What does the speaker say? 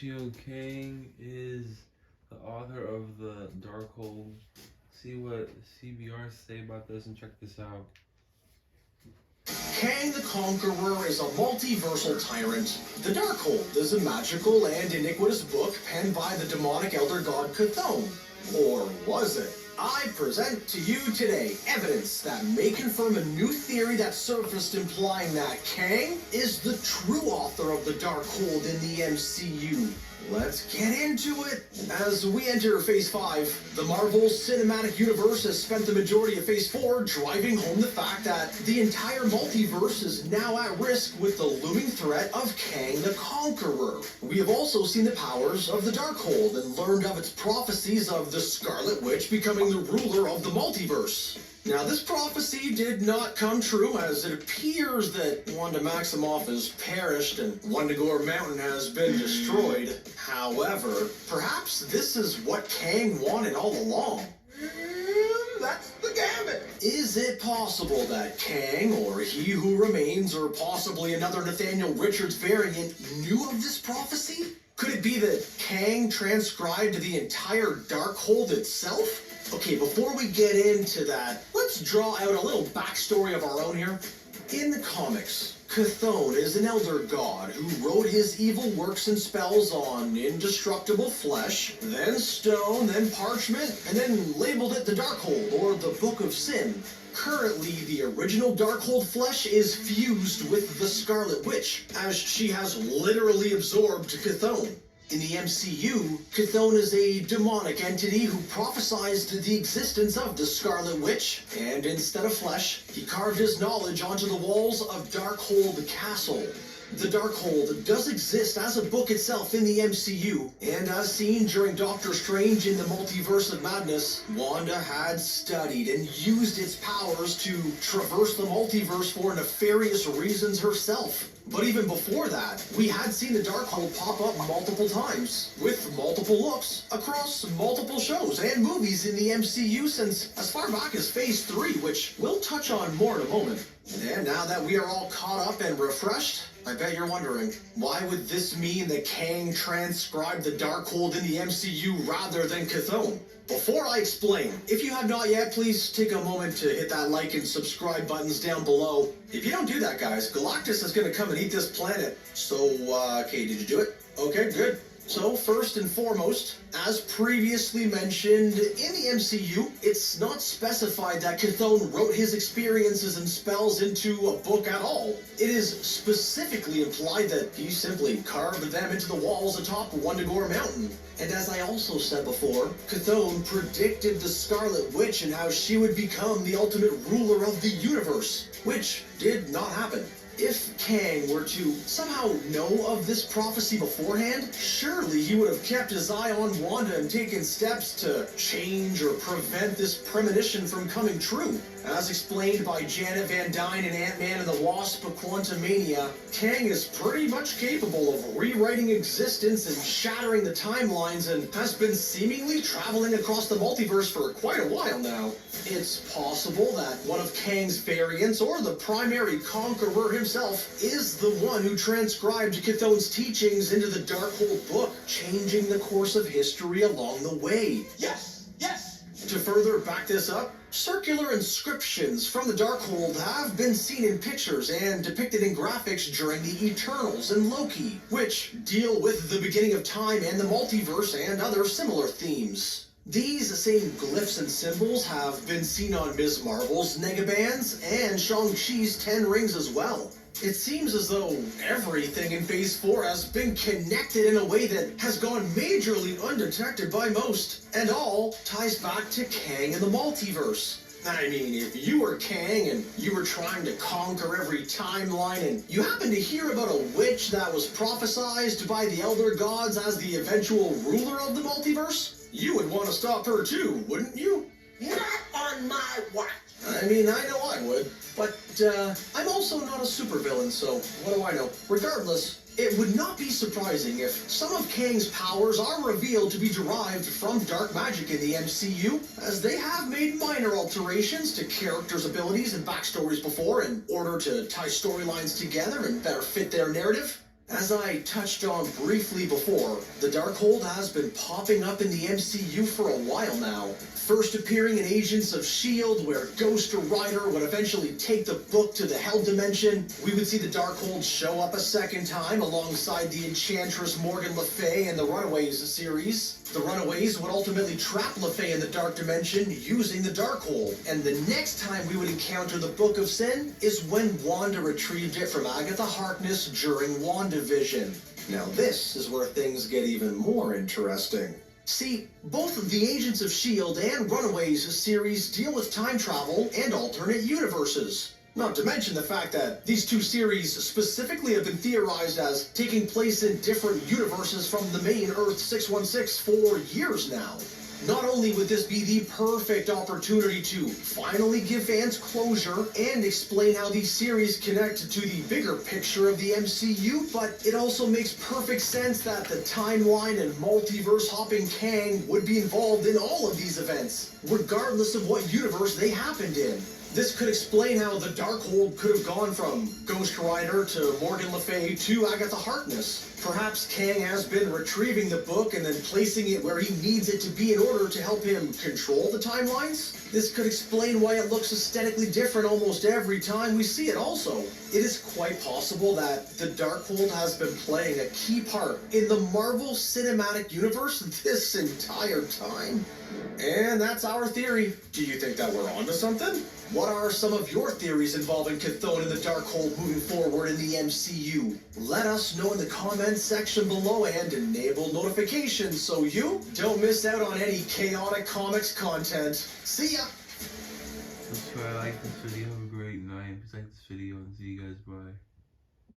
Kang is the author of the Darkhold. See what CBR say about this and check this out. Kang the Conqueror is a multiversal tyrant. The Darkhold is a magical and iniquitous book penned by the demonic elder god Chthon. Or was it? I present to you today evidence that may confirm a new theory that surfaced implying that Kang is the true author of the Darkhold in the MCU. Let's get into it. As we enter Phase 5, the Marvel Cinematic Universe has spent the majority of Phase 4 driving home the fact that the entire multiverse is now at risk with the looming threat of Kang the Conqueror. We have also seen the powers of the Darkhold and learned of its prophecies of the Scarlet Witch becoming the ruler of the multiverse. Now, this prophecy did not come true, as it appears that Wanda Maximoff has perished and Wundagore Mountain has been destroyed. However, perhaps this is what Kang wanted all along. That's the gambit! Is it possible that Kang, or He Who Remains, or possibly another Nathaniel Richards variant, knew of this prophecy? Could it be that Kang transcribed the entire Darkhold itself? Okay, before we get into that, let's draw out a little backstory of our own here. In the comics, Chthon is an elder god who wrote his evil works and spells on indestructible flesh, then stone, then parchment, and then labeled it the Darkhold, or the Book of Sin. Currently, the original Darkhold flesh is fused with the Scarlet Witch, as she has literally absorbed Chthon. In the MCU, Chthon is a demonic entity who prophesied the existence of the Scarlet Witch, and instead of flesh, he carved his knowledge onto the walls of Darkhold Castle. The Darkhold does exist as a book itself in the MCU, and as seen during Doctor Strange in the Multiverse of Madness, Wanda had studied and used its powers to traverse the multiverse for nefarious reasons herself. But even before that, we had seen the Darkhold pop up multiple times, with multiple looks, across multiple shows and movies in the MCU since as far back as Phase 3, which we'll touch on more in a moment. And now that we are all caught up and refreshed, I bet you're wondering, why would this mean that Kang transcribed the Darkhold in the MCU rather than Chthon? Before I explain, if you have not yet, please take a moment to hit that like and subscribe buttons down below. If you don't do that, guys, Galactus is going to come and eat this planet. So, okay, did you do it? Okay, good. So, first and foremost, as previously mentioned, in the MCU, it's not specified that Chthon wrote his experiences and spells into a book at all. It is specifically implied that he simply carved them into the walls atop Wundagore Mountain. And as I also said before, Chthon predicted the Scarlet Witch and how she would become the ultimate ruler of the universe, which did not happen. If Kang were to somehow know of this prophecy beforehand, surely he would have kept his eye on Wanda and taken steps to change or prevent this premonition from coming true. As explained by Janet Van Dyne in Ant-Man and the Wasp of Quantumania, Kang is pretty much capable of rewriting existence and shattering the timelines and has been seemingly traveling across the multiverse for quite a while now. It's possible that one of Kang's variants, or the primary conqueror himself, is the one who transcribed Chthon's teachings into the Darkhold book, changing the course of history along the way. Yes! Yes! To further back this up, circular inscriptions from the Darkhold have been seen in pictures and depicted in graphics during the Eternals and Loki, which deal with the beginning of time and the multiverse and other similar themes. These same glyphs and symbols have been seen on Ms. Marvel's Negabands and Shang-Chi's 10 Rings as well. It seems as though everything in Phase 4 has been connected in a way that has gone majorly undetected by most, and all ties back to Kang and the multiverse. I mean, if you were Kang and you were trying to conquer every timeline and you happened to hear about a witch that was prophesized by the Elder Gods as the eventual ruler of the multiverse, you would want to stop her too, wouldn't you? Not on my watch. I mean, I know I would, but I'm also not a supervillain, so what do I know? Regardless, it would not be surprising if some of Kang's powers are revealed to be derived from dark magic in the MCU, as they have made minor alterations to characters' abilities and backstories before in order to tie storylines together and better fit their narrative. As I touched on briefly before, the Darkhold has been popping up in the MCU for a while now. First appearing in Agents of S.H.I.E.L.D., where Ghost Rider would eventually take the book to the Hell Dimension. We would see the Darkhold show up a second time alongside the Enchantress Morgan Le Fay in the Runaways series. The Runaways would ultimately trap Le Fay in the Dark Dimension using the Darkhold. And the next time we would encounter the Book of Sin is when Wanda retrieved it from Agatha Harkness during WandaVision. Now this is where things get even more interesting. See, both of the Agents of S.H.I.E.L.D. and Runaways series deal with time travel and alternate universes. Not to mention the fact that these two series specifically have been theorized as taking place in different universes from the main Earth 616 for years now. Not only would this be the perfect opportunity to finally give fans closure and explain how these series connect to the bigger picture of the MCU, but it also makes perfect sense that the timeline and multiverse hopping Kang would be involved in all of these events, regardless of what universe they happened in. This could explain how the Darkhold could have gone from Ghost Rider to Morgan Le Fay to Agatha Harkness. Perhaps Kang has been retrieving the book and then placing it where he needs it to be in order to help him control the timelines. This could explain why it looks aesthetically different almost every time we see it also. It is quite possible that the Darkhold has been playing a key part in the Marvel Cinematic Universe this entire time. And that's our theory. Do you think that we're onto something? What are some of your theories involving Chthon and the Darkhold moving forward in the MCU? Let us know in the comments section below and enable notifications so you don't miss out on any chaotic comics content. See ya! That's why I like this video. Have a great night. Please like this video and see you guys. Bye.